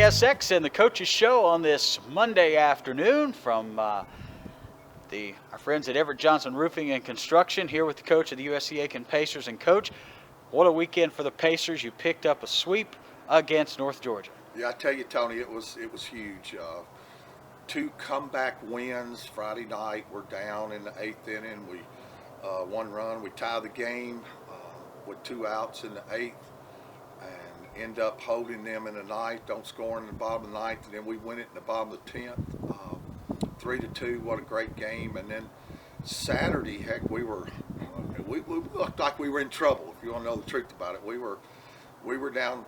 KSX and the Coaches Show on this Monday afternoon from our friends at Everett Johnson Roofing and Construction, here with the coach of the USC Aiken Pacers. And Coach, what a weekend for the Pacers. You picked up a sweep against North Georgia. Yeah, I tell you, Tony, it was huge. Two comeback wins Friday night. We're down in the 8th inning. We one run. We tie the game with 2 outs in the 8th. And end up holding them in the 9th, don't score in the bottom of the 9th, and then we win it in the bottom of the 10th, 3-2. What a great game. And then Saturday, heck, we looked like we were in trouble. If you want to know the truth about it, we were down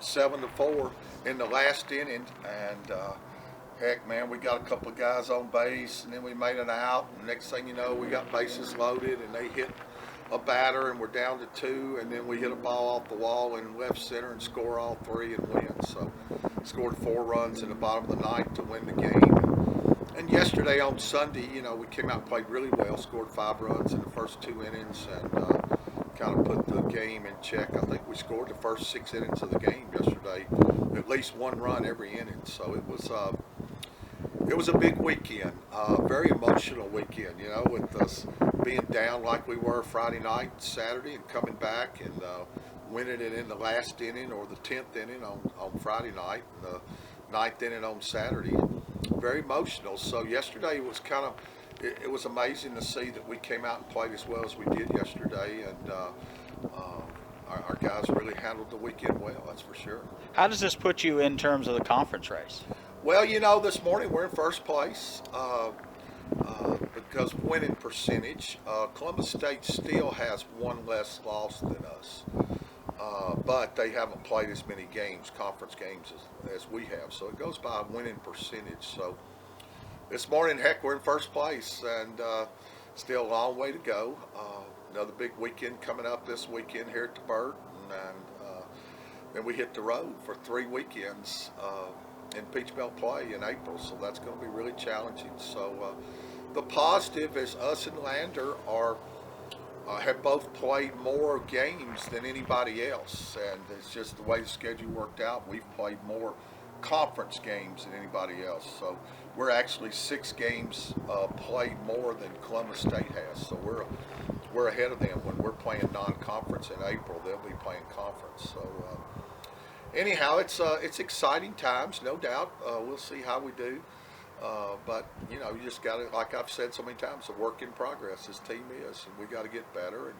7-4 in the last inning, and heck, man, we got a couple of guys on base, and then we made an out, and next thing you know, we got bases loaded, and they hit a batter, and we're down to 2, and then we hit a ball off the wall in left center and score all 3 and win. So scored 4 runs in the bottom of the 9th to win the game. And yesterday on Sunday, you know, we came out and played really well, scored 5 runs in the first 2 innings, and kind of put the game in check. I think we scored the first 6 innings of the game yesterday, at least 1 run every inning. So it was a big weekend, very emotional weekend, you know, with us being down like we were Friday night, Saturday, and coming back and winning it in the last inning or the 10th inning on Friday night and the 9th inning on Saturday. Very emotional. So yesterday was kind of, it was amazing to see that we came out and played as well as we did yesterday, and our guys really handled the weekend well, that's for sure. How does this put you in terms of the conference race? Well, you know, this morning we're in first place because winning percentage. Columbus State still has 1 less loss than us, but they haven't played as many games, conference games, as we have. So it goes by winning percentage. So this morning, heck, we're in first place, and still a long way to go. Another big weekend coming up this weekend here at the Burt, and then we hit the road for 3 weekends. In Peach Belt play in April, so that's going to be really challenging. So the positive is us and Lander have both played more games than anybody else, and it's just the way the schedule worked out. We've played more conference games than anybody else, so we're actually 6 games played more than Columbus State has. So we're ahead of them. When we're playing non-conference in April, they'll be playing conference. So. Anyhow, it's exciting times, no doubt. We'll see how we do. But, you know, you just got to, like I've said so many times, a work in progress. This team is, and we got to get better. And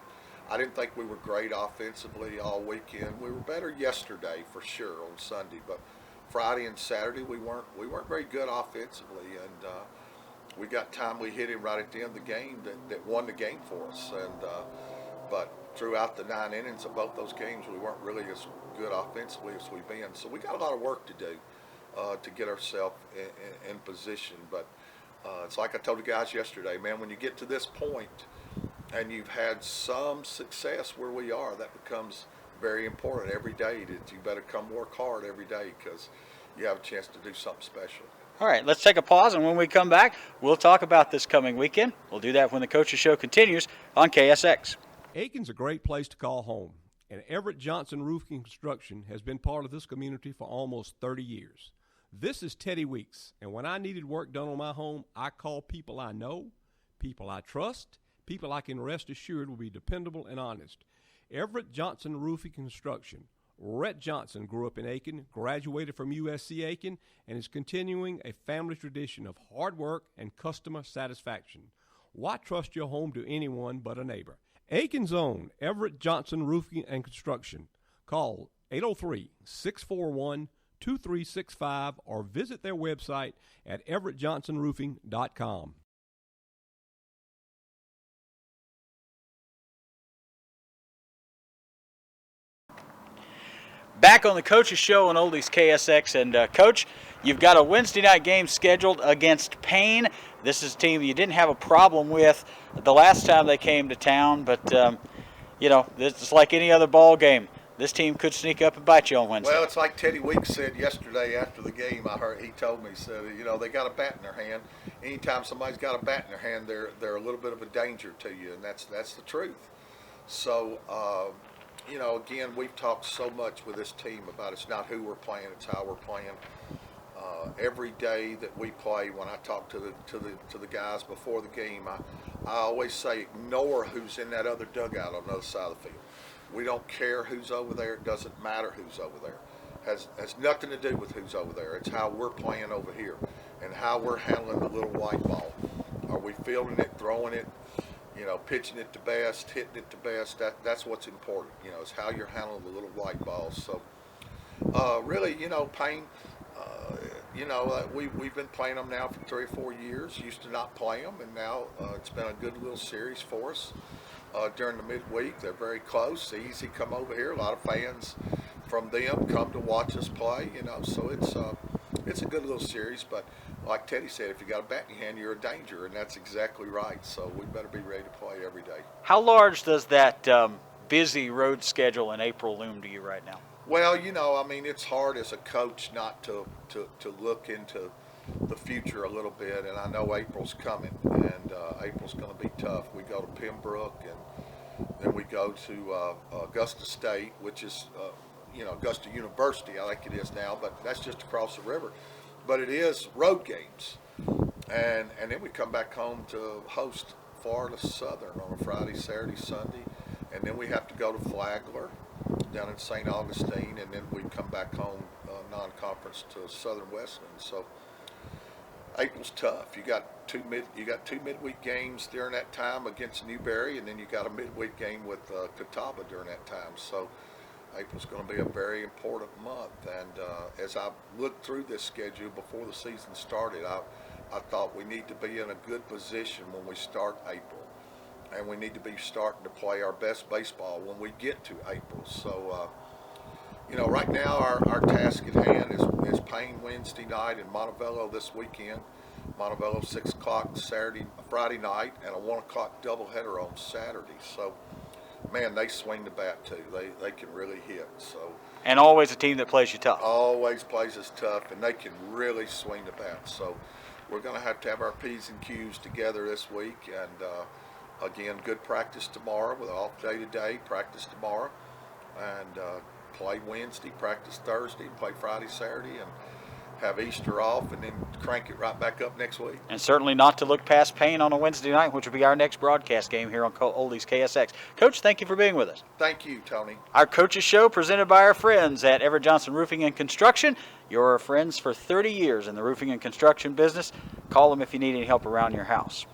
I didn't think we were great offensively all weekend. We were better yesterday for sure on Sunday, but Friday and Saturday we weren't very good offensively. And we got time we hit him right at the end of the game that won the game for us. And but throughout the 9 innings of both those games, we weren't really as good offensively as we've been. So we got a lot of work to do to get ourselves in position. But it's like I told the guys yesterday, man, when you get to this point and you've had some success where we are, that becomes very important every day. That you better come work hard every day because you have a chance to do something special. All right, let's take a pause, and when we come back, we'll talk about this coming weekend. We'll do that when the Coaches Show continues on KSX. Aiken's a great place to call home, and Everett Johnson Roofing Construction has been part of this community for almost 30 years. This is Teddy Weeks, and when I needed work done on my home, I called people I know, people I trust, people I can rest assured will be dependable and honest. Everett Johnson Roofing Construction. Rhett Johnson grew up in Aiken, graduated from USC Aiken, and is continuing a family tradition of hard work and customer satisfaction. Why trust your home to anyone but a neighbor? Aiken's own Everett Johnson Roofing and Construction. Call 803-641-2365 or visit their website at everettjohnsonroofing.com. Back on the Coaches Show on Oldies KSX, and Coach, you've got a Wednesday night game scheduled against Payne. This is a team you didn't have a problem with the last time they came to town, but you know, it's like any other ball game. This team could sneak up and bite you on Wednesday. Well, it's like Teddy Weeks said yesterday after the game. He told me, he said, you know, they got a bat in their hand. Anytime somebody's got a bat in their hand, they're a little bit of a danger to you, and that's the truth. So again, we've talked so much with this team about it's not who we're playing, it's how we're playing. Every day that we play, when I talk to the guys before the game, I always say ignore who's in that other dugout on the other side of the field. We don't care who's over there. It doesn't matter who's over there. Has nothing to do with who's over there. It's how we're playing over here and how we're handling the little white ball. Are we fielding it, throwing it, pitching it to best, hitting it to best? That's what's important. Is how you're handling the little white balls. So really, Payne. We've been playing them now for 3 or 4 years. Used to not play them, and now it's been a good little series for us during the midweek. They're very close, easy. Come over here. A lot of fans from them come to watch us play. So it's a good little series. But like Teddy said, if you got a bat in your hand, you're a danger, and that's exactly right. So we better be ready to play every day. How large does that busy road schedule in April loom to you right now? Well, it's hard as a coach not to look into the future a little bit, and I know April's coming, and April's going to be tough. We go to Pembroke, and then we go to Augusta State, which is, Augusta University, I think it is now, but that's just across the river. But it is road games, and then we come back home to host Florida Southern on a Friday, Saturday, Sunday, and then we have to go to Flagler down in St. Augustine, and then we come back home non-conference to Southern Westland. So April's tough. You got two midweek games during that time against Newberry, and then you got a midweek game with Catawba during that time. So April's going to be a very important month. And as I looked through this schedule before the season started, I thought we need to be in a good position when we start April. And we need to be starting to play our best baseball when we get to April. So, right now our task at hand is Payne Wednesday night and Montevallo this weekend. Montevallo 6 o'clock Friday night, and a 1 o'clock doubleheader on Saturday. So, man, they swing the bat too. They can really hit. So. And always a team that plays you tough. Always plays us tough, and they can really swing the bat. So, we're going to have our P's and Q's together this week, and. Again, good practice tomorrow with an off day today, practice tomorrow, and play Wednesday, practice Thursday, and play Friday, Saturday, and have Easter off, and then crank it right back up next week. And certainly not to look past Payne on a Wednesday night, which will be our next broadcast game here on Oldies KSX. Coach, thank you for being with us. Thank you, Tony. Our Coaches Show presented by our friends at Everett Johnson Roofing and Construction. Your friends for 30 years in the roofing and construction business. Call them if you need any help around your house.